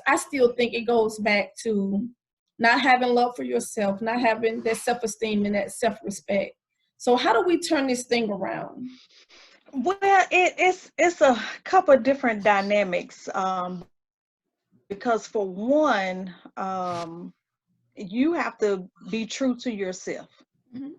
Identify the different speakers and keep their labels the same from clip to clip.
Speaker 1: I still think it goes back to not having love for yourself, not having that self-esteem and that self-respect. So how do we turn this thing around?
Speaker 2: Well, it's a couple of different dynamics. Because for one, you have to be true to yourself.
Speaker 1: Mm-hmm.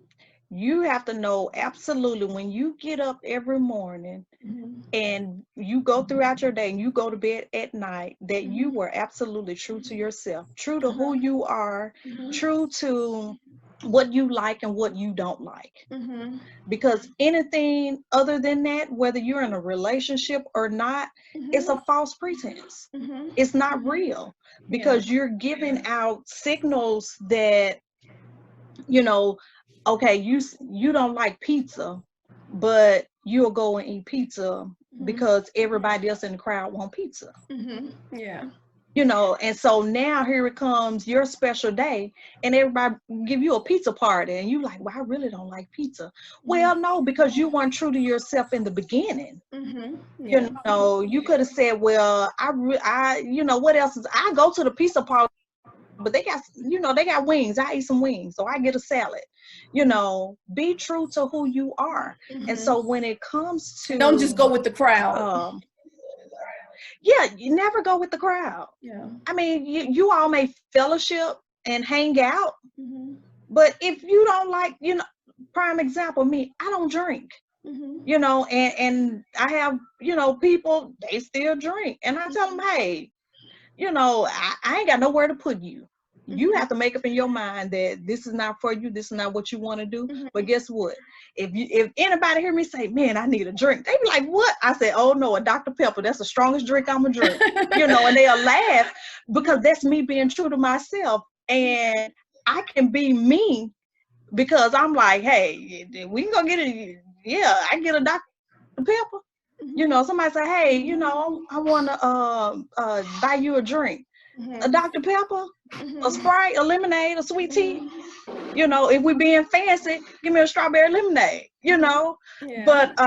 Speaker 2: You have to know absolutely when you get up every morning
Speaker 1: Mm-hmm.
Speaker 2: and you go throughout your day and you go to bed at night, that you
Speaker 1: Mm-hmm.
Speaker 2: were absolutely true to yourself, true to who
Speaker 1: Uh-huh.
Speaker 2: you are,
Speaker 1: Mm-hmm.
Speaker 2: true to what you like and what you don't like.
Speaker 1: Mm-hmm.
Speaker 2: Because anything other than that, whether you're in a relationship or not, it's a false pretense.
Speaker 1: Mm-hmm.
Speaker 2: It's not
Speaker 1: Mm-hmm.
Speaker 2: real,
Speaker 1: Yeah.
Speaker 2: because you're giving out signals that, you know, okay, you don't like pizza, but you'll go and eat pizza
Speaker 1: Mm-hmm.
Speaker 2: because everybody else in the crowd want pizza.
Speaker 1: Mm-hmm. Yeah.
Speaker 2: And so now here it comes your special day and everybody give you a pizza party and you like, well, I really don't like pizza.
Speaker 1: Mm-hmm.
Speaker 2: Well, no, because you weren't true to yourself in the beginning.
Speaker 1: Mm-hmm. Yeah.
Speaker 2: You could have said, well, what else is, I go to the pizza party, but they got wings. I eat some wings, so I get a salad. Be true to who you are. And
Speaker 1: Mm-hmm.
Speaker 2: so when it comes
Speaker 1: And don't just
Speaker 2: to,
Speaker 1: go with the crowd.
Speaker 2: um, yeah, you never go with the crowd.
Speaker 1: Yeah.
Speaker 2: I mean, you all may fellowship and hang out,
Speaker 1: Mm-hmm.
Speaker 2: but if you don't like, prime example, me, I don't drink,
Speaker 1: Mm-hmm.
Speaker 2: and I have, people, they still drink. And I tell them, hey, I ain't got nowhere to put you. You
Speaker 1: Mm-hmm.
Speaker 2: have to make up in your mind that this is not for you. This is not what you want to do. But
Speaker 1: Mm-hmm.
Speaker 2: guess what? If anybody hear me say, man, I need a drink, they be like, what? I say, oh no, a Dr. Pepper. That's the strongest drink I'm gonna drink. And they'll laugh because that's me being true to myself. And I can be me because I'm like, hey, we can go get it. Yeah, I get a Dr. Pepper. Somebody say, hey, I want to buy you a drink. A
Speaker 1: Mm-hmm.
Speaker 2: Dr. Pepper, a
Speaker 1: Mm-hmm.
Speaker 2: Sprite, a lemonade, a sweet tea.
Speaker 1: Mm-hmm.
Speaker 2: If we being fancy, give me a strawberry lemonade.
Speaker 1: Yeah.
Speaker 2: But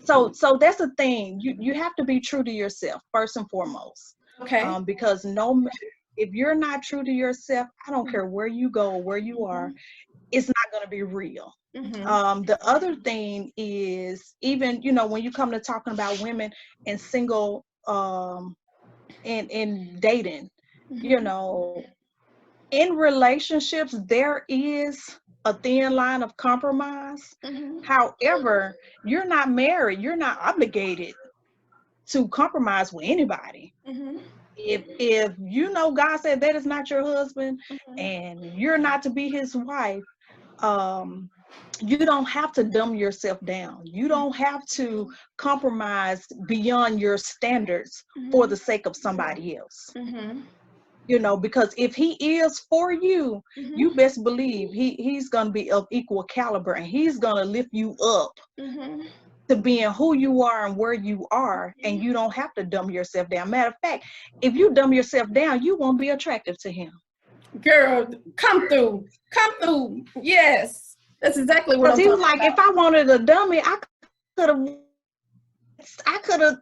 Speaker 2: so that's the thing. You have to be true to yourself first and foremost.
Speaker 1: Okay.
Speaker 2: Because if you're not true to yourself, I don't care where you go or where you are, it's not going to be real.
Speaker 1: Mm-hmm.
Speaker 2: The other thing is, even when you come to talking about women and single, and dating, you
Speaker 1: Mm-hmm.
Speaker 2: know in relationships there is a thin line of compromise.
Speaker 1: Mm-hmm.
Speaker 2: However, you're not married, you're not obligated to compromise with anybody.
Speaker 1: Mm-hmm.
Speaker 2: If God said that is not your husband
Speaker 1: Mm-hmm.
Speaker 2: and you're not to be his wife, um you don't have to dumb yourself down. You don't have to compromise beyond your standards for
Speaker 1: Mm-hmm.
Speaker 2: the sake of somebody else.
Speaker 1: Mm-hmm.
Speaker 2: Because if he is for you, you
Speaker 1: Mm-hmm.
Speaker 2: best believe he's going to be of equal caliber, and he's going to lift you up
Speaker 1: Mm-hmm.
Speaker 2: to being who you are and where you are, and you don't have to dumb yourself down. Matter of fact, if you dumb yourself down, you won't be attractive to him.
Speaker 1: Girl, come through. Come through. Yes. That's exactly what
Speaker 2: Because
Speaker 1: I'm
Speaker 2: he was
Speaker 1: talking
Speaker 2: like, if
Speaker 1: about.
Speaker 2: I wanted a dummy, I could have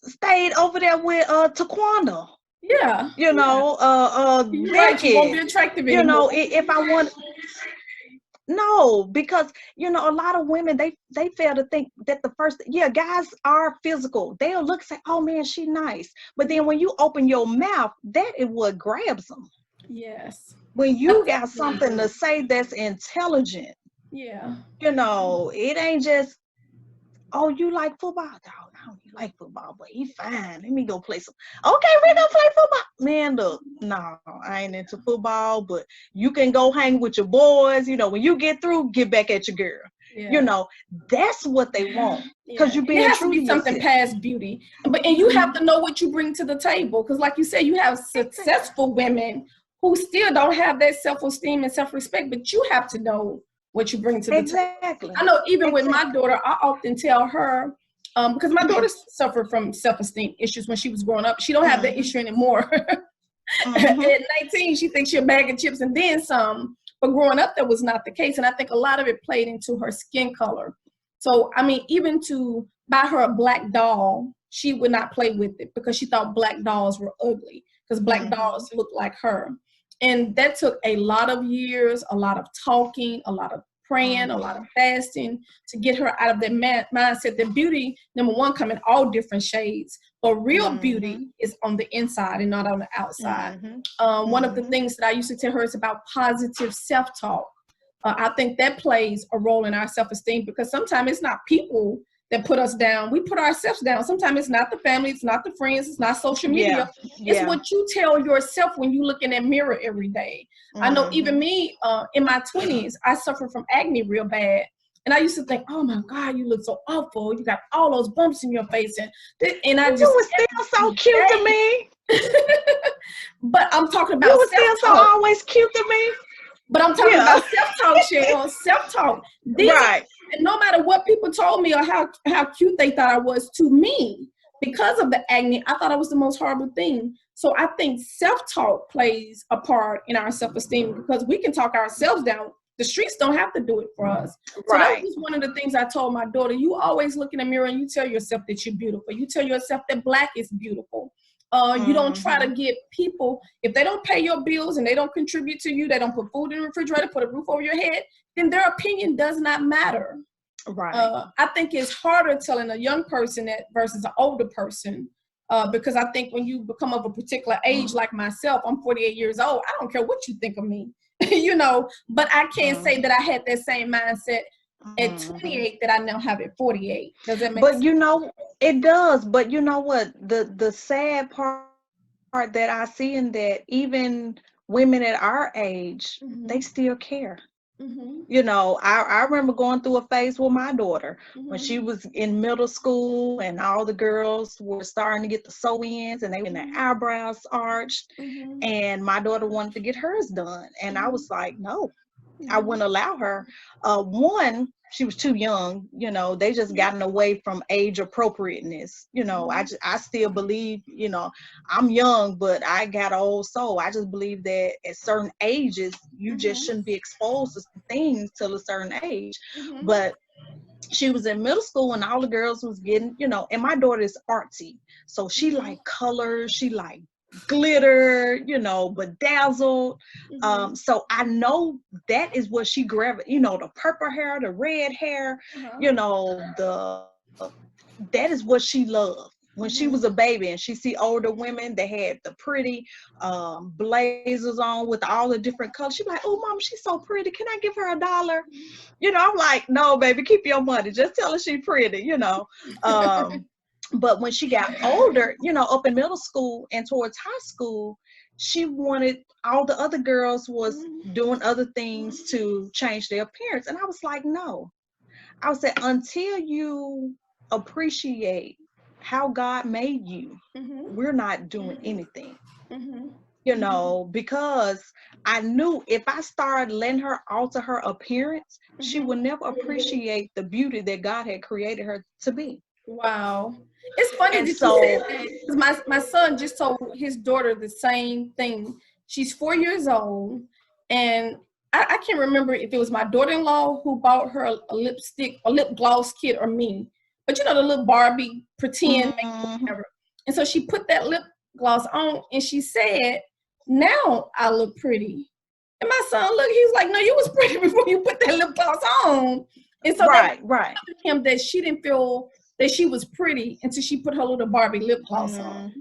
Speaker 2: stayed over there with Taquanda,
Speaker 1: Yeah. Yeah. You're right. You won't be
Speaker 2: Becky.
Speaker 1: attractive anymore.
Speaker 2: If I want, no, because a lot of women, they fail to think that the first, yeah, guys are physical. They'll look, say, oh man, she nice, but then when you open your mouth, that is what grabs them.
Speaker 1: Yes.
Speaker 2: When you
Speaker 1: That's
Speaker 2: got
Speaker 1: absolutely
Speaker 2: something to
Speaker 1: true.
Speaker 2: say that's intelligent,
Speaker 1: Yeah.
Speaker 2: it ain't just, oh, you like football? Dog, I don't like football, but he fine. Let me go play some. Okay, we gonna play football. Man, look, no, I ain't into football, but you can go hang with your boys. When you get through, get back at your girl.
Speaker 1: Yeah.
Speaker 2: That's what they want,
Speaker 1: Yeah.
Speaker 2: because you're
Speaker 1: And it
Speaker 2: being
Speaker 1: has to
Speaker 2: true to
Speaker 1: be something
Speaker 2: yourself.
Speaker 1: past beauty. And you have to know what you bring to the table. Because like you said, you have successful women who still don't have that self-esteem and self-respect, but you have to know what you bring to the table.
Speaker 2: Exactly.
Speaker 1: I know even with my
Speaker 2: Exactly.
Speaker 1: daughter, I often tell her, because my daughter suffered from self-esteem issues when she was growing up. She don't have that issue anymore. At 19, she thinks she's a bag of chips and then some. But growing up, that was not the case. And I think a lot of it played into her skin color. So, I mean, even to buy her a black doll, she would not play with it because she thought black dolls were ugly because black dolls looked like her. And that took a lot of years, a lot of talking, a lot of praying, a lot of fasting to get her out of that mindset that beauty, number one, come in all different shades, but real beauty is on the inside and not on the outside. One of the things that I used to tell her is about positive self-talk. I think that plays a role in our self-esteem because sometimes it's not people that put us down. We put ourselves down. Sometimes it's not the family, it's not the friends, it's not social media. It's what you tell yourself when you look in that mirror every day. I know even me, in my 20s, I suffered from acne real bad. And I used to think, oh my God, you look so awful. You got all those bumps in your face. And I just.
Speaker 2: You were still so cute to me.
Speaker 1: But I'm talking about
Speaker 2: you were still so always cute to me.
Speaker 1: But I'm talking about self-talk, Cheryl. Self-talk. Right. And no matter what people told me or how cute they thought I was, to me, because of the acne, I thought I was the most horrible thing. So I think self-talk plays a part in our self-esteem because we can talk ourselves down. The streets don't have to do it for us. So that was one of the things I told my daughter. You always look in the mirror and you tell yourself that you're beautiful. You tell yourself that black is beautiful. You don't try to get people, if they don't pay your bills and they don't contribute to you, they don't put food in the refrigerator, put a roof over your head, then their opinion does not matter. I think it's harder telling a young person that versus an older person because I think when you become of a particular age like myself, I'm 48 years old, I don't care what you think of me, you know, but I can't say that I had that same mindset at 28 that I now have at 48. Does that make sense?
Speaker 2: But you know, it does. But you know what? The sad part that I see in that even women at our age, they still care. You know, I remember going through a phase with my daughter when she was in middle school and all the girls were starting to get the sew-ins and they were in their eyebrows arched and my daughter wanted to get hers done. And I was like, no, I wouldn't allow her. One, she was too young, you know, they just gotten away from age appropriateness. You know, I still believe, you know, I'm young, but I got an old soul. I just believe that at certain ages, you just shouldn't be exposed to things till a certain age. But she was in middle school and all the girls was getting, you know, and my daughter is artsy. So she like colors, she like glitter, you know, bedazzled. So I know that is what she gravitated, you know, the purple hair, the red hair, you know, that is what she loved. When she was a baby and she see older women that had the pretty blazers on with all the different colors, she's like, oh, mom, she's so pretty. Can I give her $1? You know, I'm like, no, baby, keep your money. Just tell her she's pretty, you know. But when she got older, you know, up in middle school and towards high school, she wanted, all the other girls was doing other things to change their appearance. And I was like, no. I would say, until you appreciate how God made you, we're not doing anything. You know, because I knew if I started letting her alter her appearance, she would never appreciate the beauty that God had created her to be.
Speaker 1: Wow. It's funny that you said that. My son just told his daughter the same thing. She's 4 years old, and I can't remember if it was my daughter-in-law who bought her a lipstick, a lip gloss kit, or me. But you know, the little Barbie pretend makeup, whatever. And so she put that lip gloss on, and she said, now I look pretty. And my son looked, he was like, no, you was pretty before you put that lip gloss on. And so that him that she didn't feel that she was pretty until she put her little Barbie lip gloss on.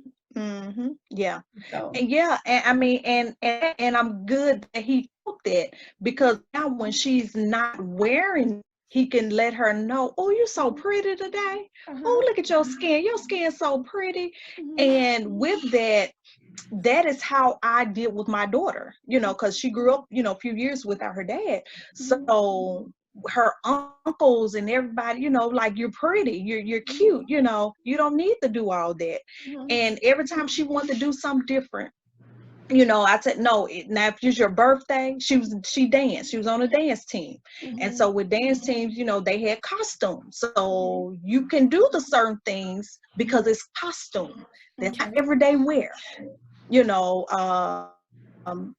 Speaker 2: Yeah. So. And yeah, and I mean, and I'm good that he took that, because now when she's not wearing, he can let her know, oh, you're so pretty today. Oh, look at your skin. Your skin's so pretty. And with that, that is how I deal with my daughter, you know, because she grew up, you know, a few years without her dad. So her uncles and everybody, you know, like, you're pretty, you're cute, you know, you don't need to do all that. And every time she wanted to do something different, you know, I said, no, now if it's your birthday, she danced, she was on a dance team. And so with dance teams, you know, they had costumes. So you can do the certain things because it's costume. That's not everyday wear. You know,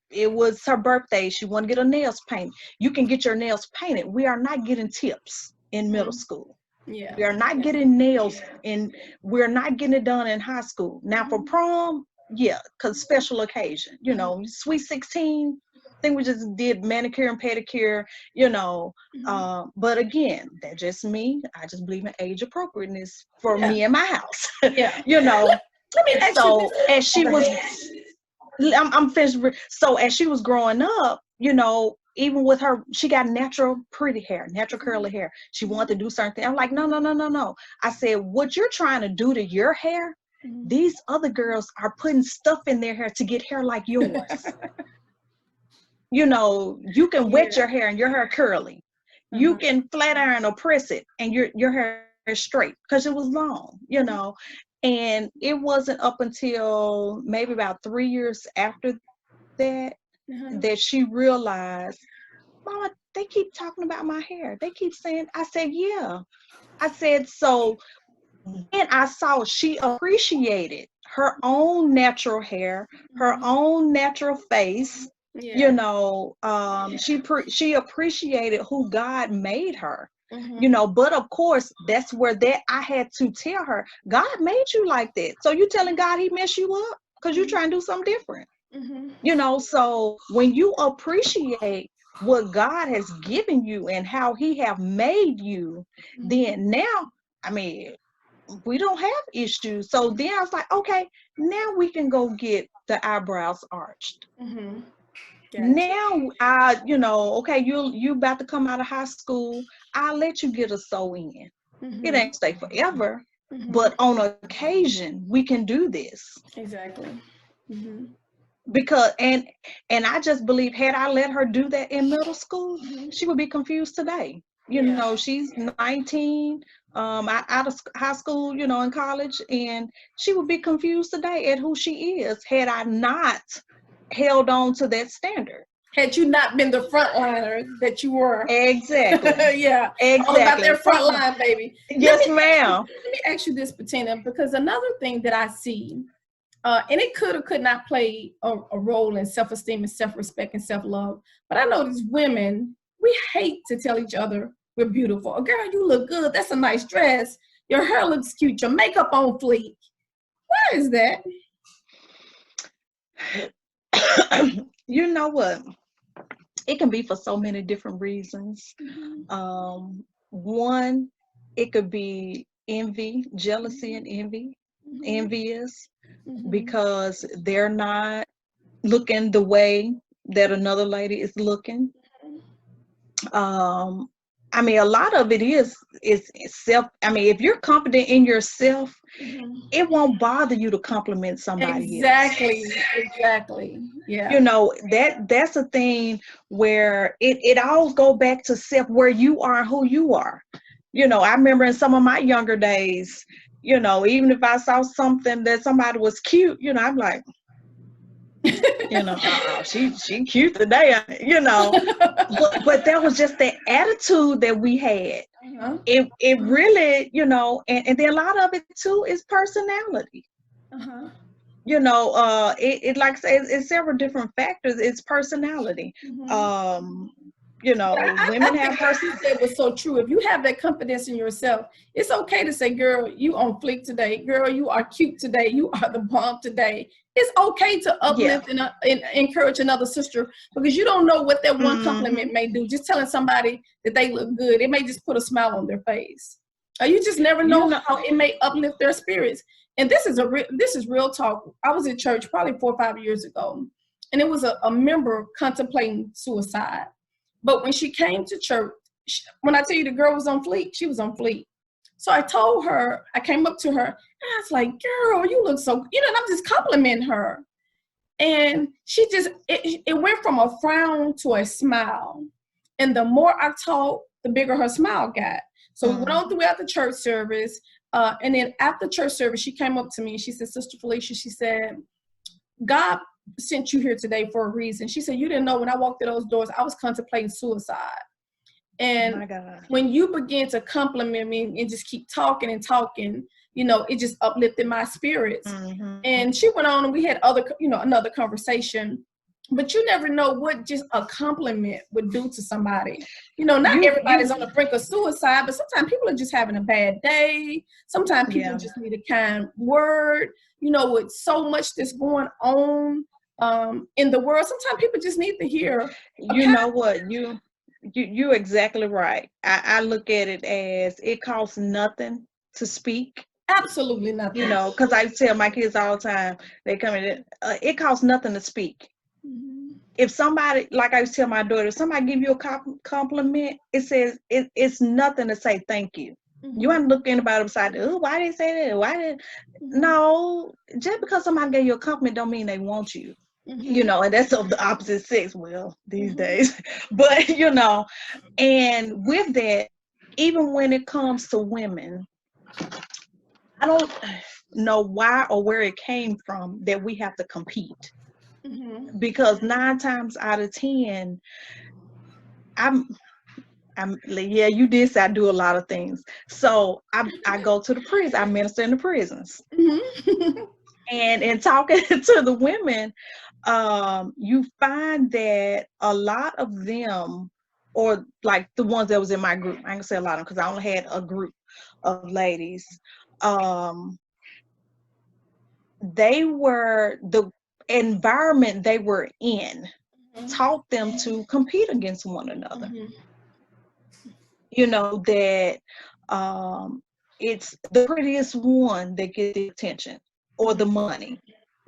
Speaker 2: it was her birthday. She wanted to get her nails painted. You can get your nails painted. We are not getting tips in middle school.
Speaker 1: Yeah.
Speaker 2: We are not getting nails, and we're not getting it done in high school. Now for prom, yeah, because special occasion, you know, sweet 16. I think we just did manicure and pedicure, you know. But again, that's just me. I just believe in age appropriateness for me and my house.
Speaker 1: Yeah.
Speaker 2: You know.
Speaker 1: Let me ask
Speaker 2: So
Speaker 1: you this.
Speaker 2: as she was, I'm finished. So as she was growing up, you know, even with her, she got natural pretty hair, natural curly hair. She wanted to do certain things. I'm like, no, no, no, no, no. I said, what you're trying to do to your hair, these other girls are putting stuff in their hair to get hair like yours. You know, you can wet your hair and your hair curly. You can flat iron or press it and your hair is straight because it was long, you know. And it wasn't up until maybe about 3 years after that that she realized, Mama, they keep talking about my hair. They keep saying, I said, yeah. I said, so then I saw she appreciated her own natural hair, her own natural face. You know, she appreciated who God made her. You know, but of course, that's where that I had to tell her, God made you like that. So you telling God he messed you up because you're trying to do something different. You know, so when you appreciate what God has given you and how he have made you, then now, I mean, we don't have issues. So then I was like, okay, now we can go get the eyebrows arched. Gotcha. Now you know, okay, you about to come out of high school. I'll let you get a sew in. It ain't stay forever, but on occasion we can do this.
Speaker 1: Exactly.
Speaker 2: Because and I just believe had I let her do that in middle school, she would be confused today. You know, she's 19, out of high school, you know, in college, and she would be confused today at who she is had I not held on to that standard.
Speaker 1: Had you not been the frontliner that you were.
Speaker 2: Exactly.
Speaker 1: Yeah.
Speaker 2: Exactly.
Speaker 1: All about that front line, baby.
Speaker 2: Yes, ma'am.
Speaker 1: Let me ask you this, Betina, because another thing that I see, and it could or could not play a role in self-esteem and self-respect and self-love, but I know these women, we hate to tell each other we're beautiful. Oh, girl, you look good. That's a nice dress. Your hair looks cute. Your makeup on fleek. Why is that?
Speaker 2: You know what? It can be for so many different reasons. One, it could be envy, jealousy and envy. Envious because they're not looking the way that another lady is looking. I mean, a lot of it is self. I mean, if you're confident in yourself, it won't bother you to compliment somebody else.
Speaker 1: Exactly. Yeah.
Speaker 2: You know, that's a thing where it all go back to self, where you are, who you are. You know, I remember in some of my younger days, you know, even if I saw something that somebody was cute, you know, I'm like, you know, she cute today, you know. but that was just the attitude that we had. It really, you know, and then a lot of it too is personality. You know, it like I say, it's several different factors. It's personality. You know, women have personality.
Speaker 1: That was so true. If you have that confidence in yourself, it's okay to say, girl, you on fleek today. Girl, you are cute today. You are the bomb today. It's okay to uplift and encourage another sister, because you don't know what that one compliment may do. Just telling somebody that they look good, it may just put a smile on their face. You just never know how it may uplift their spirits. And this is real talk. I was in church probably 4 or 5 years ago, and it was a member contemplating suicide. But when she came to church, when I tell you the girl was on fleek, she was on fleek. So I told her, I came up to her, and I was like, girl, you look so, you know, and I'm just complimenting her. And she just, it went from a frown to a smile. And the more I talked, the bigger her smile got. So we went on throughout the church service. And then after church service, she came up to me and she said, Sister Felicia, she said, God sent you here today for a reason. She said, you didn't know when I walked through those doors, I was contemplating suicide. And when you begin to compliment me and just keep talking and talking, you know, it just uplifted my spirits. And she went on and we had another conversation. But you never know what just a compliment would do to somebody. You know, not everybody's on the brink of suicide, but sometimes people are just having a bad day. Sometimes people just need a kind word. You know, with so much that's going on in the world, sometimes people just need to hear.
Speaker 2: You know what? You're exactly right. I look at it as it costs nothing to speak.
Speaker 1: Absolutely nothing.
Speaker 2: You know, because I tell my kids all the time, they come in, it costs nothing to speak. If somebody, like I tell my daughter, if somebody give you a compliment, it says it's nothing to say thank you. You ain't look anybody beside, oh, why did they say that? Why did no, just because somebody gave you a compliment don't mean they want you. You know, and that's of the opposite sex, well, these days. But you know, and with that, even when it comes to women, I don't know why or where it came from that we have to compete. Because 9 times out of 10, I'm yeah, you did say I do a lot of things. So I go to the prison, I minister in the prisons. And in talking to the women, you find that a lot of them, or like the ones that was in my group, I ain't gonna say a lot of them because I only had a group of ladies. They were, the environment they were in taught them to compete against one another. You know, that it's the prettiest one that gets the attention or the money,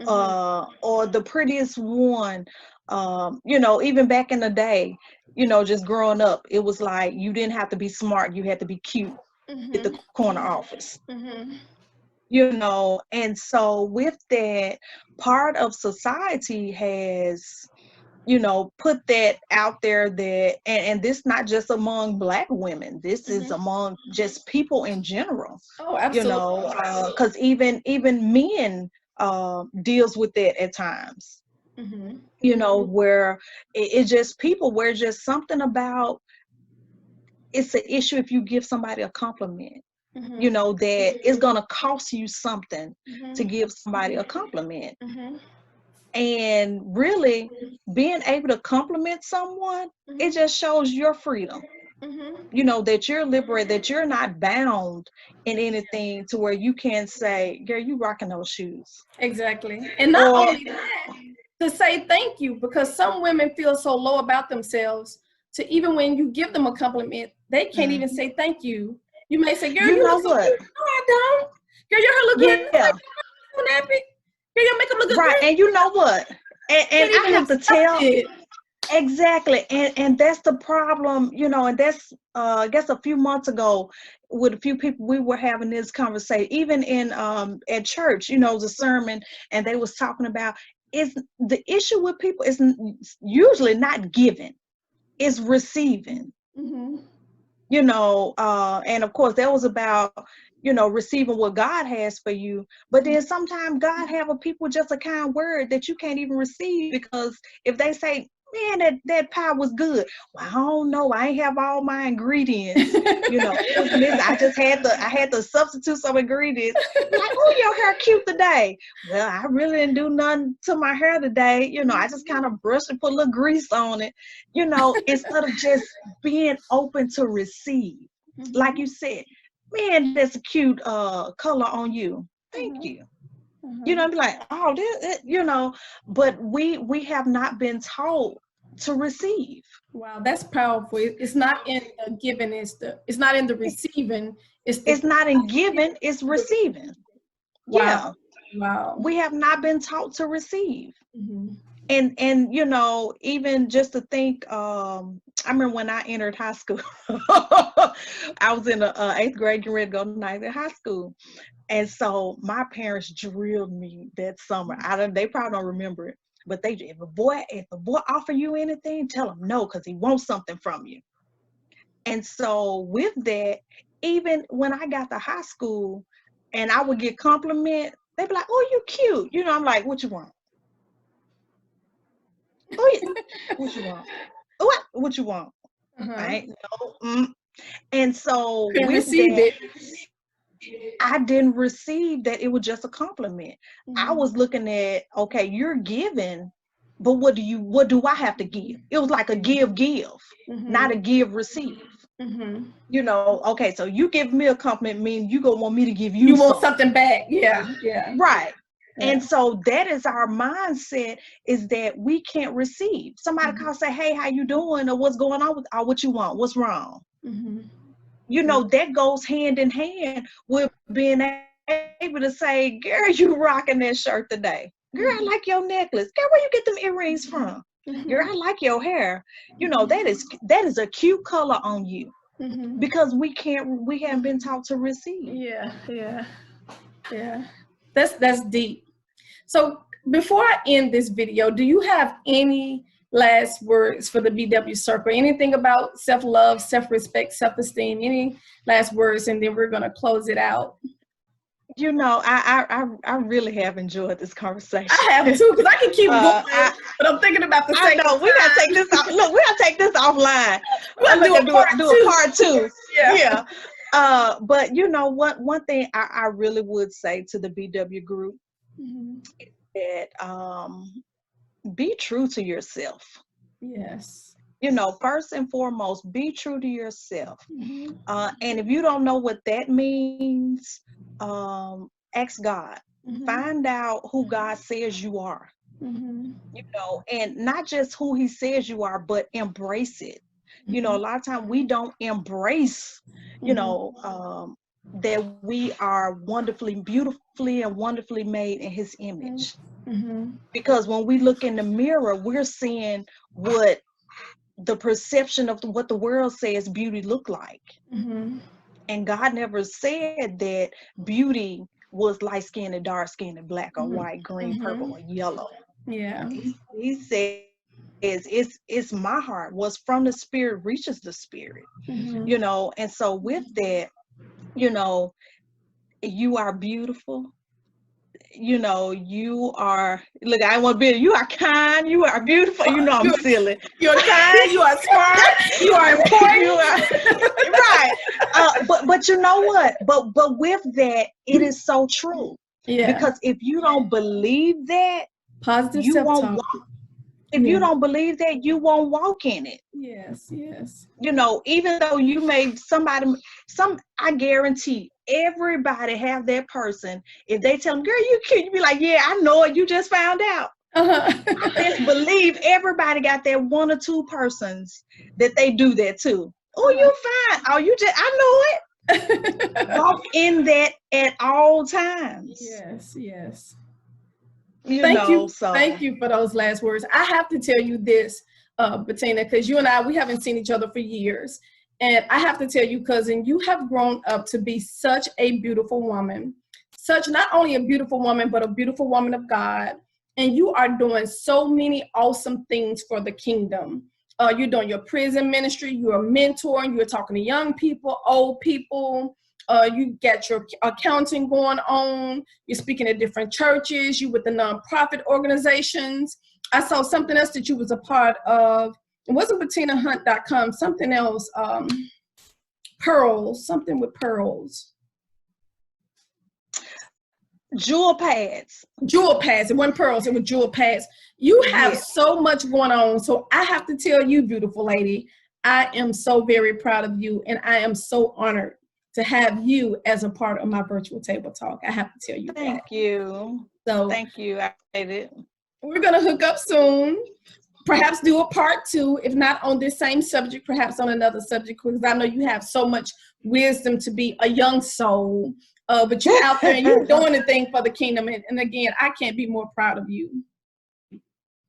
Speaker 2: or the prettiest one. You know, even back in the day, you know, just growing up, it was like you didn't have to be smart, you had to be cute at the corner office. You know, and so with that, part of society has, you know, put that out there that, and this not just among Black women, this is among just people in general.
Speaker 1: Oh, absolutely.
Speaker 2: You know, because even men deals with that at times. You know, where it's just people, where just something about, it's an issue if you give somebody a compliment. You know, that it's gonna cost you something to give somebody a compliment. And really being able to compliment someone, it just shows your freedom. You know, that you're liberated, that you're not bound in anything to where you can't say, girl, you rocking those shoes.
Speaker 1: Exactly. And not only that, to say thank you, because some women feel so low about themselves to even when you give them a compliment, they can't even say thank you. You may say, girl, you
Speaker 2: know
Speaker 1: look so
Speaker 2: what?
Speaker 1: good. No, I don't. Girl, your hair look good.
Speaker 2: Yeah.
Speaker 1: Girl, your makeup look good.
Speaker 2: Right. And you know what? And I have to tell it. Exactly. And that's the problem, you know, and that's I guess a few months ago with a few people we were having this conversation, even in at church, you know, the sermon, and they was talking about, is the issue with people is usually not giving, it's receiving. You know, and of course that was about, you know, receiving what God has for you. But then sometimes God have a people just a kind word that you can't even receive, because if they say, man, that pie was good. Well, I don't know. I ain't have all my ingredients. You know, it was missing. I had to substitute some ingredients. Like, oh, your hair cute today. Well, I really didn't do nothing to my hair today. You know, I just kind of brushed and put a little grease on it. You know, instead of just being open to receive. Like you said, man, that's a cute color on you. Thank you. You know, be like, oh, this, you know, but we have not been taught to receive.
Speaker 1: Wow, that's powerful. It's not in the giving, it's not in the receiving.
Speaker 2: It's not in giving, it's receiving.
Speaker 1: Wow.
Speaker 2: Yeah.
Speaker 1: Wow.
Speaker 2: We have not been taught to receive. And you know, even just to think, I remember when I entered high school, I was in the 8th grade, getting ready to go to 9th high school. And so my parents drilled me that summer. They probably don't remember it, but if a boy offer you anything, tell him no, because he wants something from you. And so with that, even when I got to high school and I would get compliment, they'd be like, oh, you cute. You know, I'm like, what you want? Oh, yeah. What you want? What you want? I ain't no. And so with that, I didn't receive that it was just a compliment. I was looking at, okay, you're giving, but what do I have to give? It was like a give, not a give, receive. You know, okay, so you give me a compliment mean you gonna want me to give you
Speaker 1: want something back. Yeah.
Speaker 2: Right. Yeah. And so that is our mindset, is that we can't receive. Somebody call, say, hey, how you doing? Or what's going on or what you want? What's wrong? You know, that goes hand in hand with being able to say, girl, you rocking that shirt today. Girl, I like your necklace. Girl, where you get them earrings from? Girl, I like your hair. You know, that is a cute color on you. Because we haven't been taught to receive.
Speaker 1: Yeah. That's deep. So before I end this video, do you have any last words for the BW Circle? Anything about self-love, self-respect, self-esteem? Any last words, and then we're gonna close it out.
Speaker 2: You know, I really have enjoyed this conversation.
Speaker 1: I have too, because I can keep going, but I'm thinking about the same.
Speaker 2: I know, we gotta take this off. Look, we gotta take this offline.
Speaker 1: We'll do a
Speaker 2: part two.
Speaker 1: Yeah.
Speaker 2: But you know what? One thing I really would say to the BW group is that be true to yourself.
Speaker 1: Yes.
Speaker 2: You know, first and foremost, be true to yourself. And if you don't know what that means, ask God. Find out who God says you are. You know, and not just who he says you are, but embrace it. You know, a lot of times we don't embrace, you know, that we are beautifully and wonderfully made in his image. Because when we look in the mirror, we're seeing what the perception of what the world says beauty look like. And God never said that beauty was light skinned and dark skinned and black or white, green, purple, or yellow.
Speaker 1: Yeah.
Speaker 2: He said, it's my heart. What's from the spirit reaches the spirit. You know, and so with that, you know, you are beautiful. You know, you are, look, I want to be, you are kind, you are beautiful. You know, I'm silly.
Speaker 1: You're kind, you are smart, you are important.
Speaker 2: You are, right. But you know what? But with that, it is so true. Yeah. Because if you don't believe that,
Speaker 1: positive
Speaker 2: you
Speaker 1: self-talk.
Speaker 2: won't walk. If you don't believe that, you won't walk in it.
Speaker 1: Yes.
Speaker 2: You know, even though you may I guarantee everybody have that person. If they tell them, girl, you cute, you be like, yeah, I know it. You just found out. I just believe everybody got that one or two persons that they do that to. Oh, you fine. Oh, you just, I know it. Walk in that at all times.
Speaker 1: Yes.
Speaker 2: So
Speaker 1: thank you for those last words. I have to tell you this, Betina, because you and I, we haven't seen each other for years. And I have to tell you, cousin, you have grown up to be such a beautiful woman. Not only a beautiful woman, but a beautiful woman of God. And you are doing so many awesome things for the kingdom. You're doing your prison ministry, you're mentoring, you're talking to young people, old people. You get your accounting going on. You're speaking at different churches. You with the nonprofit organizations. I saw something else that you was a part of. It wasn't BetinaHunt.com. Something else. Pearls. Something with pearls.
Speaker 2: Jewel pads.
Speaker 1: It wasn't pearls. It was jewel pads. You have so much going on. So I have to tell you, beautiful lady, I am so very proud of you, and I am so honored to have you as a part of my virtual table talk. I have to tell you
Speaker 2: Thank you.
Speaker 1: So
Speaker 2: thank you. I made it.
Speaker 1: We're going to hook up soon. Perhaps do a part two, if not on this same subject, perhaps on another subject, because I know you have so much wisdom to be a young soul. But you're out there and you're doing the thing for the kingdom. And again, I can't be more proud of you.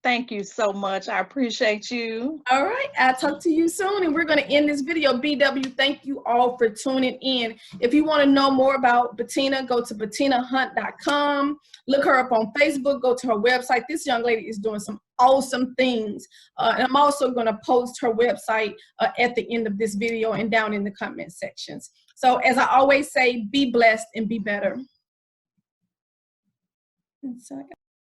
Speaker 2: Thank you so much. I appreciate you.
Speaker 1: All right. I'll talk to you soon. And we're going to end this video. BW, thank you all for tuning in. If you want to know more about Betina, go to BetinaHunt.com. Look her up on Facebook. Go to her website. This young lady is doing some awesome things. And I'm also going to post her website at the end of this video and down in the comment sections. So as I always say, be blessed and be better.